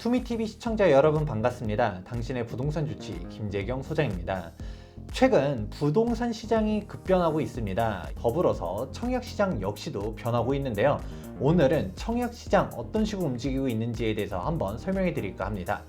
투미TV 시청자 여러분 반갑습니다. 당신의 부동산 주치 김재경 소장입니다. 최근 부동산 시장이 급변하고 있습니다. 더불어서 청약시장 역시도 변하고 있는데요. 오늘은 청약시장 어떤 식으로 움직이고 있는지에 대해서 한번 설명해 드릴까 합니다.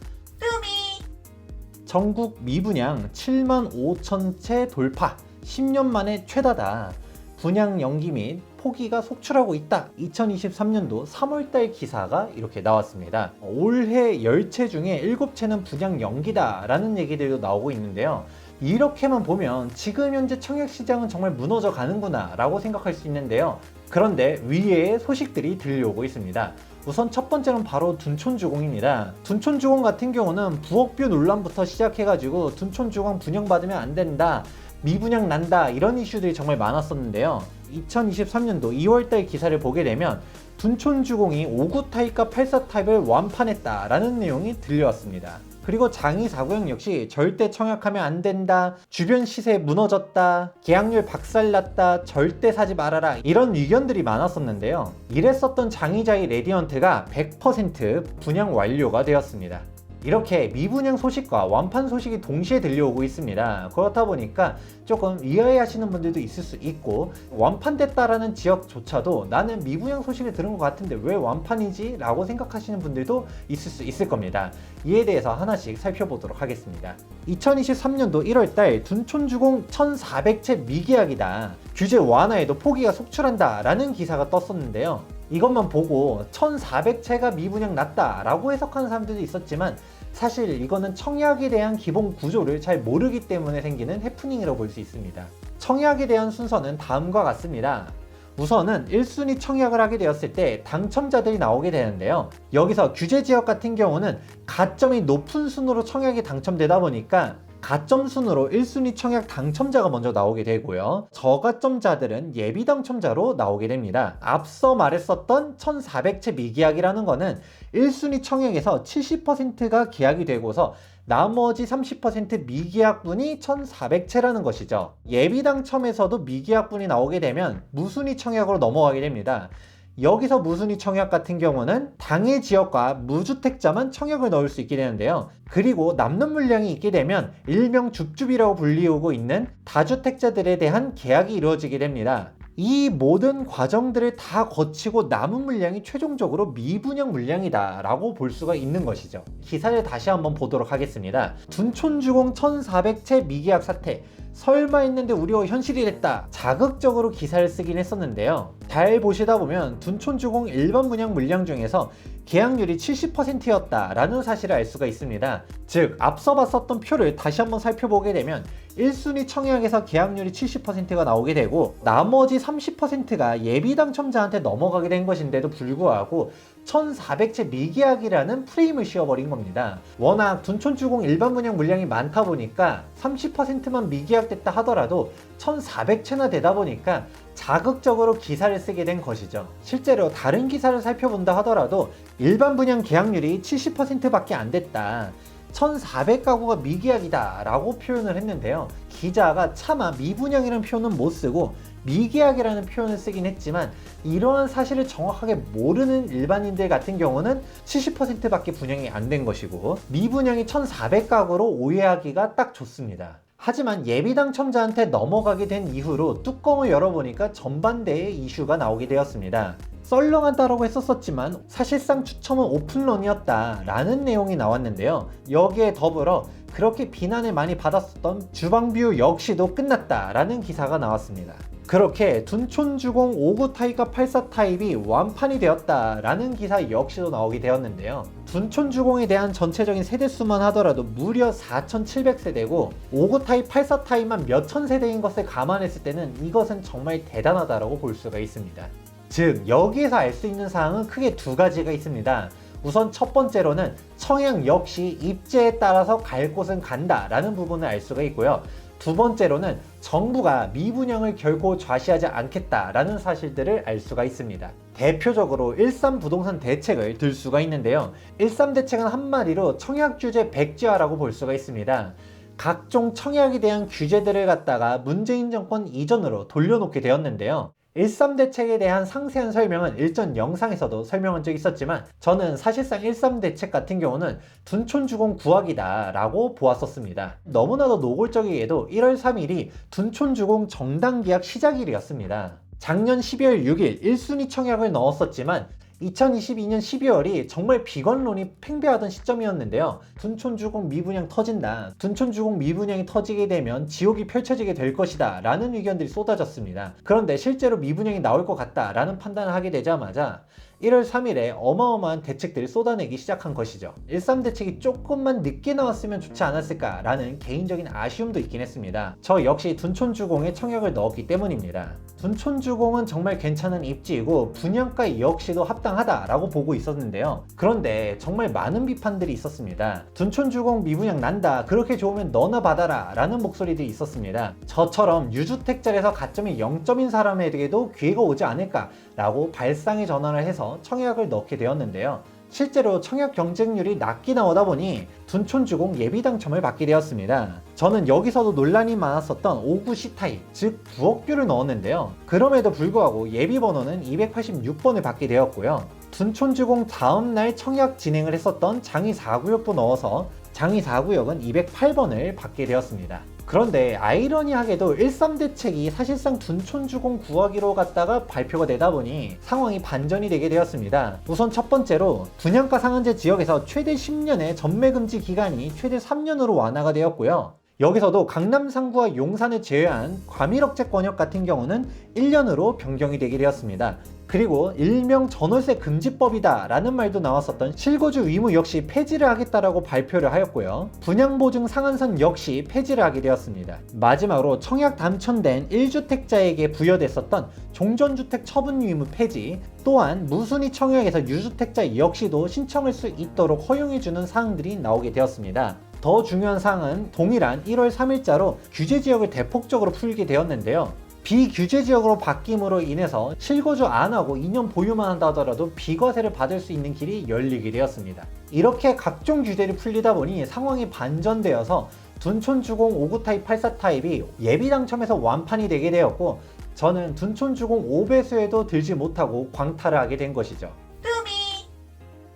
전국 미분양 7만 5천 채 돌파, 10년 만에 최다다. 분양 연기 및 포기가 속출하고 있다. 2023년도 3월달 기사가 이렇게 나왔습니다. 올해 10채 중에 7채는 분양 연기다 라는 얘기들도 나오고 있는데요. 이렇게만 보면 지금 현재 청약시장은 정말 무너져 가는구나 라고 생각할 수 있는데요. 그런데 위에 소식들이 들려오고 있습니다. 우선 첫 번째는 바로 둔촌주공입니다. 둔촌주공 같은 경우는 부업뷰 논란부터 시작해가지고 둔촌주공 분양받으면 안 된다, 미분양 난다, 이런 이슈들이 정말 많았었는데요. 2023년도 2월달 기사를 보게 되면 둔촌주공이 5구 타입과 8사 타입을 완판했다라는 내용이 들려왔습니다. 그리고 장이 4구역 역시 절대 청약하면 안 된다, 주변 시세 무너졌다, 계약률 박살났다, 절대 사지 말아라, 이런 의견들이 많았었는데요. 이랬었던 장이자이 레디언트가 100% 분양 완료가 되었습니다. 이렇게 미분양 소식과 완판 소식이 동시에 들려오고 있습니다. 그렇다 보니까 조금 의아해하시는 분들도 있을 수 있고, 완판됐다라는 지역조차도 나는 미분양 소식을 들은 것 같은데 왜 완판이지? 라고 생각하시는 분들도 있을 수 있을 겁니다. 이에 대해서 하나씩 살펴보도록 하겠습니다. 2023년도 1월달 둔촌주공 1400채 미계약이다, 규제 완화에도 포기가 속출한다 라는 기사가 떴었는데요. 이것만 보고 1400채가 미분양 났다 라고 해석하는 사람들도 있었지만, 사실 이거는 청약에 대한 기본 구조를 잘 모르기 때문에 생기는 해프닝이라고 볼 수 있습니다. 청약에 대한 순서는 다음과 같습니다. 우선은 1순위 청약을 하게 되었을 때 당첨자들이 나오게 되는데요. 여기서 규제지역 같은 경우는 가점이 높은 순으로 청약이 당첨되다 보니까 가점 순으로 1순위 청약 당첨자가 먼저 나오게 되고요. 저가점자들은 예비 당첨자로 나오게 됩니다. 앞서 말했었던 1400채 미계약이라는 거는 1순위 청약에서 70%가 계약이 되고서 나머지 30% 미계약분이 1400채라는 것이죠. 예비 당첨에서도 미계약분이 나오게 되면 무순위 청약으로 넘어가게 됩니다. 여기서 무순위 청약 같은 경우는 당해 지역과 무주택자만 청약을 넣을 수 있게 되는데요. 그리고 남는 물량이 있게 되면 일명 줍줍이라고 불리우고 있는 다주택자들에 대한 계약이 이루어지게 됩니다. 이 모든 과정들을 다 거치고 남은 물량이 최종적으로 미분양 물량이다 라고 볼 수가 있는 것이죠. 기사를 다시 한번 보도록 하겠습니다. 둔촌주공 1400채 미계약 사태, 설마 했는데 우려 현실이 됐다, 자극적으로 기사를 쓰긴 했었는데요. 잘 보시다 보면 둔촌주공 일반 분양 물량 중에서 계약률이 70%였다 라는 사실을 알 수가 있습니다. 즉 앞서 봤었던 표를 다시 한번 살펴보게 되면 1순위 청약에서 계약률이 70%가 나오게 되고 나머지 30%가 예비 당첨자한테 넘어가게 된 것인데도 불구하고 1400채 미계약이라는 프레임을 씌워버린 겁니다. 워낙 둔촌주공 일반 분양 물량이 많다 보니까 30%만 미계약됐다 하더라도 1400채나 되다 보니까 자극적으로 기사를 쓰게 된 것이죠. 실제로 다른 기사를 살펴본다 하더라도 일반 분양 계약률이 70%밖에 안 됐다, 1400가구가 미계약이다 라고 표현을 했는데요. 기자가 차마 미분양이라는 표현은 못 쓰고 미계약이라는 표현을 쓰긴 했지만, 이러한 사실을 정확하게 모르는 일반인들 같은 경우는 70%밖에 분양이 안 된 것이고 미분양이 1400가구로 오해하기가 딱 좋습니다. 하지만 예비 당첨자한테 넘어가게 된 이후로 뚜껑을 열어보니까 전반대의 이슈가 나오게 되었습니다. 썰렁하다라고 했었지만 사실상 추첨은 오픈런이었다 라는 내용이 나왔는데요. 여기에 더불어 그렇게 비난을 많이 받았었던 주방뷰 역시도 끝났다 라는 기사가 나왔습니다. 그렇게 둔촌주공 5구 타입과 8사 타입이 완판이 되었다 라는 기사 역시도 나오게 되었는데요. 둔촌주공에 대한 전체적인 세대수만 하더라도 무려 4700세대고 5구 타입 8사 타입만 몇천 세대인 것을 감안했을 때는 이것은 정말 대단하다라고 볼 수가 있습니다. 즉 여기에서 알 수 있는 사항은 크게 두 가지가 있습니다. 우선 첫 번째로는 청약 역시 입지에 따라서 갈 곳은 간다 라는 부분을 알 수가 있고요. 두 번째로는 정부가 미분양을 결코 좌시하지 않겠다라는 사실들을 알 수가 있습니다. 대표적으로 13 부동산 대책을 들 수가 있는데요. 13 대책은 한마디로 청약규제 백지화라고 볼 수가 있습니다. 각종 청약에 대한 규제들을 갖다가 문재인 정권 이전으로 돌려놓게 되었는데요. 13대책에 대한 상세한 설명은 일전 영상에서도 설명한 적이 있었지만 저는 사실상 13대책 같은 경우는 둔촌주공 구하기다 라고 보았었습니다. 너무나도 노골적이게도 1월 3일이 둔촌주공 정당계약 시작일이었습니다. 작년 12월 6일 1순위 청약을 넣었었지만 2022년 12월이 정말 비건론이 팽배하던 시점이었는데요. 둔촌주공 미분양 터진다. 둔촌주공 미분양이 터지게 되면 지옥이 펼쳐지게 될 것이다 라는 의견들이 쏟아졌습니다. 그런데 실제로 미분양이 나올 것 같다 라는 판단을 하게 되자마자 1월 3일에 어마어마한 대책들을 쏟아내기 시작한 것이죠. 13대책이 조금만 늦게 나왔으면 좋지 않았을까 라는 개인적인 아쉬움도 있긴 했습니다. 저 역시 둔촌주공에 청약을 넣었기 때문입니다. 둔촌주공은 정말 괜찮은 입지이고 분양가 역시도 합당하다라고 보고 있었는데요. 그런데 정말 많은 비판들이 있었습니다. 둔촌주공 미분양 난다. 그렇게 좋으면 너나 받아라 라는 목소리들이 있었습니다. 저처럼 유주택자에서 가점이 0점인 사람에게도 기회가 오지 않을까 라고 발상의 전환을 해서 청약을 넣게 되었는데요. 실제로 청약 경쟁률이 낮게 나오다 보니 둔촌주공 예비 당첨을 받게 되었습니다. 저는 여기서도 논란이 많았었던 5구 C타입, 즉 부엌뷰를 넣었는데요. 그럼에도 불구하고 예비 번호는 286번을 받게 되었고요. 둔촌주공 다음날 청약 진행을 했었던 장위 4구역도 넣어서 장위 4구역은 208번을 받게 되었습니다. 그런데 아이러니하게도 13대책이 사실상 둔촌주공 구하기로 갔다가 발표가 되다 보니 상황이 반전이 되게 되었습니다. 우선 첫 번째로 분양가 상한제 지역에서 최대 10년의 전매금지 기간이 최대 3년으로 완화가 되었고요. 여기서도 강남 상구와 용산을 제외한 과밀억제 권역 같은 경우는 1년으로 변경이 되게 되었습니다. 그리고 일명 전월세 금지법이다 라는 말도 나왔었던 실거주 의무 역시 폐지를 하겠다라고 발표를 하였고요. 분양보증 상한선 역시 폐지를 하게 되었습니다. 마지막으로 청약 당첨된 1주택자에게 부여됐었던 종전주택 처분 의무 폐지, 또한 무순위 청약에서 유주택자 역시도 신청할 수 있도록 허용해주는 사항들이 나오게 되었습니다. 더 중요한 사항은 동일한 1월 3일자로 규제지역을 대폭적으로 풀게 되었는데요. 비규제지역으로 바뀜으로 인해서 실거주 안하고 2년 보유만 한다 하더라도 비과세를 받을 수 있는 길이 열리게 되었습니다. 이렇게 각종 규제를 풀리다 보니 상황이 반전되어서 둔촌주공 5구 타입 84 타입이 예비 당첨에서 완판이 되게 되었고 저는 둔촌주공 5배수에도 들지 못하고 광탈을 하게 된 것이죠.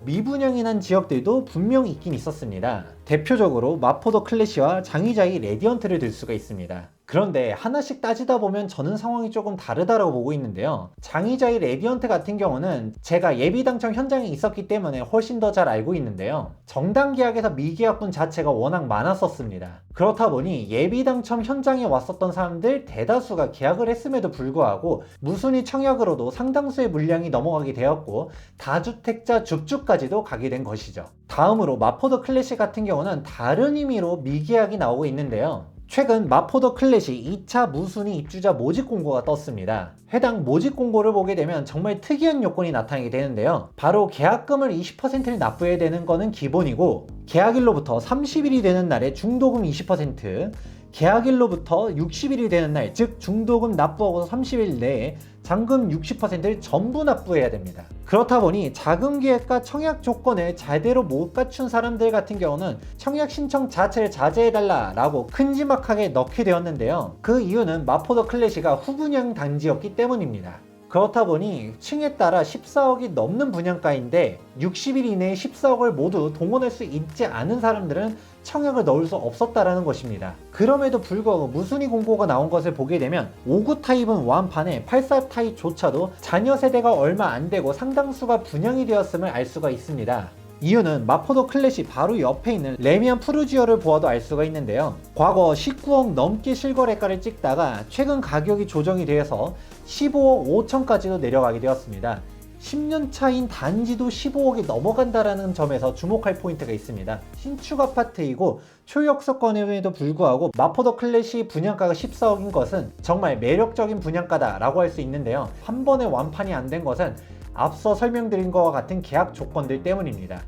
미분양이 난 지역들도 분명 있긴 있었습니다. 대표적으로 마포더 클래시와 장위자이 레디언트를 들 수가 있습니다. 그런데 하나씩 따지다 보면 저는 상황이 조금 다르다고 보고 있는데요. 장위자이 레디언트 같은 경우는 제가 예비 당첨 현장에 있었기 때문에 훨씬 더 잘 알고 있는데요. 정당 계약에서 미계약분 자체가 워낙 많았었습니다. 그렇다 보니 예비 당첨 현장에 왔었던 사람들 대다수가 계약을 했음에도 불구하고 무순위 청약으로도 상당수의 물량이 넘어가게 되었고 다주택자 줍줍까지도 가게 된 것이죠. 다음으로 마포더 클래시 같은 경우는 다른 의미로 미계약이 나오고 있는데요. 최근 마포더 클래시 2차 무순위 입주자 모집 공고가 떴습니다. 해당 모집 공고를 보게 되면 정말 특이한 요건이 나타나게 되는데요. 바로 계약금을 20%를 납부해야 되는 거는 기본이고 계약일로부터 30일이 되는 날에 중도금 20%, 계약일로부터 60일이 되는 날, 즉 중도금 납부하고 30일 내에 잔금 60%를 전부 납부해야 됩니다. 그렇다 보니 자금 계획과 청약 조건을 제대로 못 갖춘 사람들 같은 경우는 청약 신청 자체를 자제해달라 라고 큼지막하게 넣게 되었는데요. 그 이유는 마포더 클래시가 후분양 단지였기 때문입니다. 그렇다 보니 층에 따라 14억이 넘는 분양가인데 60일 이내에 14억을 모두 동원할 수 있지 않은 사람들은 청약을 넣을 수 없었다라는 것입니다. 그럼에도 불구하고 무순위 공고가 나온 것을 보게 되면 5구 타입은 완판에 84 타입조차도 자녀 세대가 얼마 안 되고 상당수가 분양이 되었음을 알 수가 있습니다. 이유는 마포더 클래시 바로 옆에 있는 레미안 푸르지오를 보아도 알 수가 있는데요. 과거 19억 넘게 실거래가를 찍다가 최근 가격이 조정이 되어서 15억 5천까지도 내려가게 되었습니다. 10년 차인 단지도 15억이 넘어간다라는 점에서 주목할 포인트가 있습니다. 신축 아파트이고 초역세권임에도 불구하고 마포더 클래시 분양가가 14억인 것은 정말 매력적인 분양가다라고 할 수 있는데요. 한 번에 완판이 안 된 것은 앞서 설명드린 것과 같은 계약 조건들 때문입니다.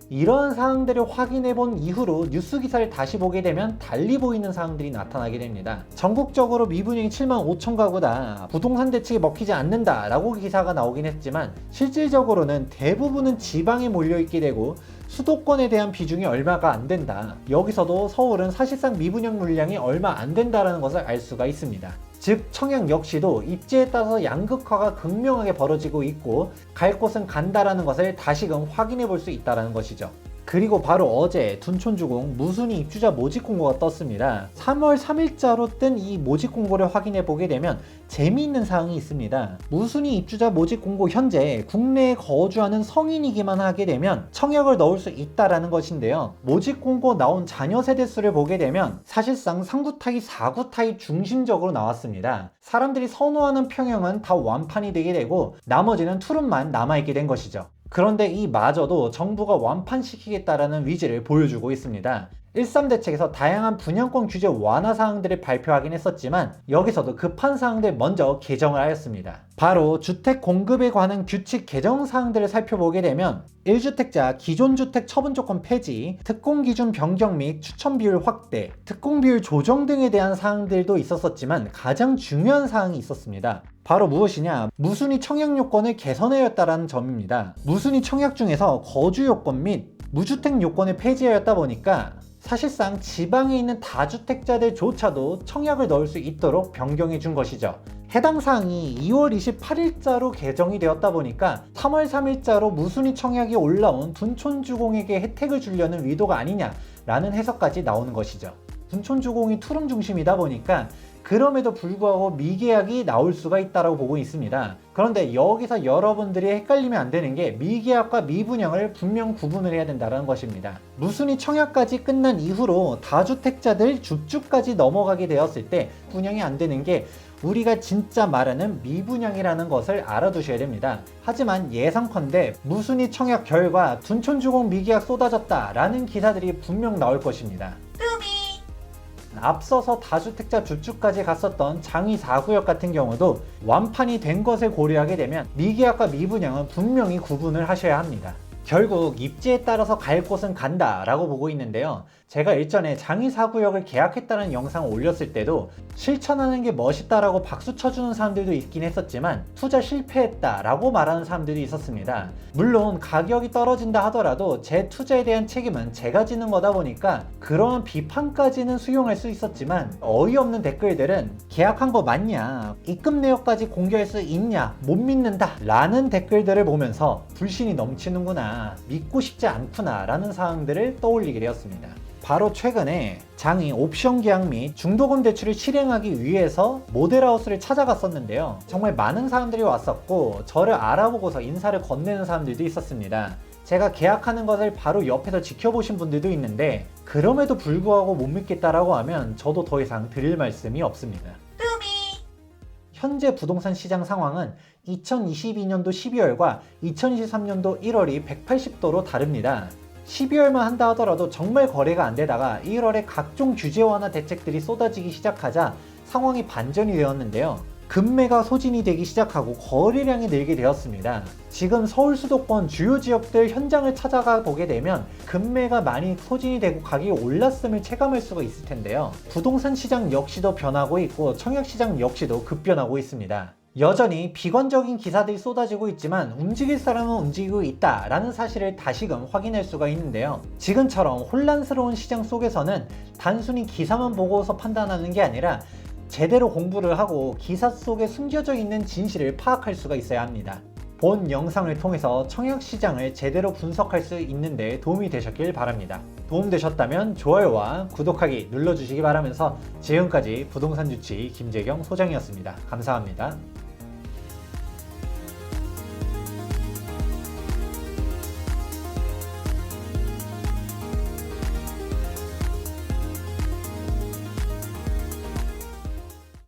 이러한 사항들을 확인해 본 이후로 뉴스 기사를 다시 보게 되면 달리 보이는 사항들이 나타나게 됩니다. 전국적으로 미분양이 7만 5천 가구다, 부동산 대책이 먹히지 않는다 라고 기사가 나오긴 했지만 실질적으로는 대부분은 지방에 몰려있게 되고 수도권에 대한 비중이 얼마가 안 된다. 여기서도 서울은 사실상 미분양 물량이 얼마 안 된다는 것을 알 수가 있습니다. 즉 청약 역시도 입지에 따라서 양극화가 극명하게 벌어지고 있고 갈 곳은 간다라는 것을 다시금 확인해 볼 수 있다는 것이죠. 그리고 바로 어제 둔촌주공 무순위 입주자 모집 공고가 떴습니다. 3월 3일자로 뜬 이 모집 공고를 확인해 보게 되면 재미있는 사항이 있습니다. 무순위 입주자 모집 공고 현재 국내에 거주하는 성인이기만 하게 되면 청약을 넣을 수 있다라는 것인데요. 모집 공고 나온 자녀 세대수를 보게 되면 사실상 3구 타입, 4구 타입 중심적으로 나왔습니다. 사람들이 선호하는 평형은 다 완판이 되게 되고 나머지는 투룸만 남아있게 된 것이죠. 그런데 이마저도 정부가 완판시키겠다라는 의지를 보여주고 있습니다. 13대책에서 다양한 분양권 규제 완화 사항들을 발표하긴 했었지만 여기서도 급한 사항들 먼저 개정을 하였습니다. 바로 주택 공급에 관한 규칙 개정 사항들을 살펴보게 되면 1주택자 기존 주택 처분 조건 폐지, 특공 기준 변경 및 추천 비율 확대, 특공 비율 조정 등에 대한 사항들도 있었지만 가장 중요한 사항이 있었습니다. 바로 무엇이냐? 무순위 청약 요건을 개선하였다라는 점입니다. 무순위 청약 중에서 거주 요건 및 무주택 요건을 폐지하였다 보니까 사실상 지방에 있는 다주택자들조차도 청약을 넣을 수 있도록 변경해 준 것이죠. 해당 사항이 2월 28일자로 개정이 되었다 보니까 3월 3일자로 무순위 청약이 올라온 둔촌주공에게 혜택을 주려는 의도가 아니냐라는 해석까지 나오는 것이죠. 둔촌주공이 투룸 중심이다 보니까 그럼에도 불구하고 미계약이 나올 수가 있다고 보고 있습니다. 그런데 여기서 여러분들이 헷갈리면 안 되는 게 미계약과 미분양을 분명 구분을 해야 된다는 것입니다. 무순위 청약까지 끝난 이후로 다주택자들 줍줍까지 넘어가게 되었을 때 분양이 안 되는 게 우리가 진짜 말하는 미분양이라는 것을 알아두셔야 됩니다. 하지만 예상컨대 무순위 청약 결과 둔촌주공 미계약 쏟아졌다 라는 기사들이 분명 나올 것입니다. 앞서서 다주택자 줍줍까지 갔었던 장위 4구역 같은 경우도 완판이 된 것을 고려하게 되면 미계약과 미분양은 분명히 구분을 하셔야 합니다. 결국 입지에 따라서 갈 곳은 간다 라고 보고 있는데요. 제가 일전에 장위 4구역을 계약했다는 영상을 올렸을 때도 실천하는 게 멋있다라고 박수 쳐주는 사람들도 있긴 했었지만 투자 실패했다 라고 말하는 사람들도 있었습니다. 물론 가격이 떨어진다 하더라도 제 투자에 대한 책임은 제가 지는 거다 보니까 그런 비판까지는 수용할 수 있었지만 어이없는 댓글들은 계약한 거 맞냐, 입금 내역까지 공개할 수 있냐, 못 믿는다 라는 댓글들을 보면서 불신이 넘치는구나, 믿고 싶지 않구나 라는 사항들을 떠올리게 되었습니다. 바로 최근에 장이 옵션 계약 및 중도금 대출을 실행하기 위해서 모델하우스를 찾아갔었는데요. 정말 많은 사람들이 왔었고 저를 알아보고서 인사를 건네는 사람들도 있었습니다. 제가 계약하는 것을 바로 옆에서 지켜보신 분들도 있는데 그럼에도 불구하고 못 믿겠다라고 하면 저도 더 이상 드릴 말씀이 없습니다. 현재 부동산 시장 상황은 2022년도 12월과 2023년도 1월이 180도로 다릅니다. 12월만 한다 하더라도 정말 거래가 안 되다가 1월에 각종 규제 완화 대책들이 쏟아지기 시작하자 상황이 반전이 되었는데요. 급매가 소진이 되기 시작하고 거래량이 늘게 되었습니다. 지금 서울 수도권 주요 지역들 현장을 찾아가 보게 되면 급매가 많이 소진이 되고 가격이 올랐음을 체감할 수가 있을 텐데요. 부동산 시장 역시도 변하고 있고 청약 시장 역시도 급변하고 있습니다. 여전히 비관적인 기사들이 쏟아지고 있지만 움직일 사람은 움직이고 있다라는 사실을 다시금 확인할 수가 있는데요. 지금처럼 혼란스러운 시장 속에서는 단순히 기사만 보고서 판단하는 게 아니라 제대로 공부를 하고 기사 속에 숨겨져 있는 진실을 파악할 수가 있어야 합니다. 본 영상을 통해서 청약 시장을 제대로 분석할 수 있는 데 도움이 되셨길 바랍니다. 도움되셨다면 좋아요와 구독하기 눌러주시기 바라면서 지금까지 부동산 주치 김재경 소장이었습니다. 감사합니다.